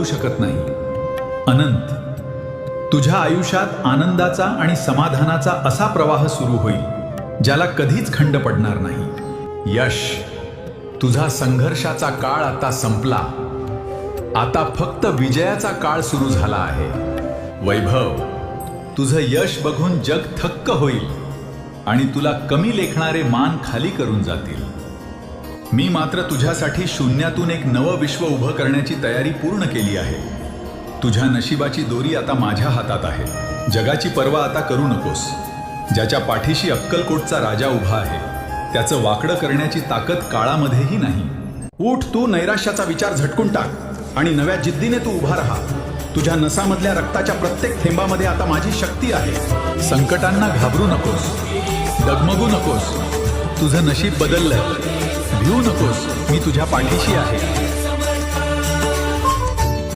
शकत नाही. अनंत, तुझ्या आयुष्यात आनंदाचा आणि समाधानाचा असा प्रवाह सुरू होईल ज्याला कधीच खंड पडणार नाही. यश, तुझा संघर्षाचा काळ आता संपला. आता फक्त विजयाचा काळ सुरू झाला आहे. वैभव, तुझं यश बघून जग थक्क होईल आणि तुला कमी लेखणारे मान खाली करून जातील. मी मात्र तुझ्यासाठी शून्यातून एक नवं विश्व उभं करण्याची तयारी पूर्ण केली आहे. तुझ्या नशिबाची दोरी आता माझ्या हातात आहे. जगाची पर्वा आता करू नकोस. ज्याच्या पाठीशी अक्कलकोटचा राजा उभा आहे त्याचं वाकडं करण्याची ताकद काळामध्येही नाही. उठ, तू नैराश्याचा विचार झटकून टाक आणि नव्या जिद्दीने तू उभा राहा. तुझ्या नसामधल्या रक्ताच्या प्रत्येक थेंबामध्ये आता माझी शक्ती आहे. संकटांना घाबरू नकोस, डगमगू नकोस. तुझं नशीब बदललंय. भिवू नकोस, मी तुझ्या पाठीशी आहे.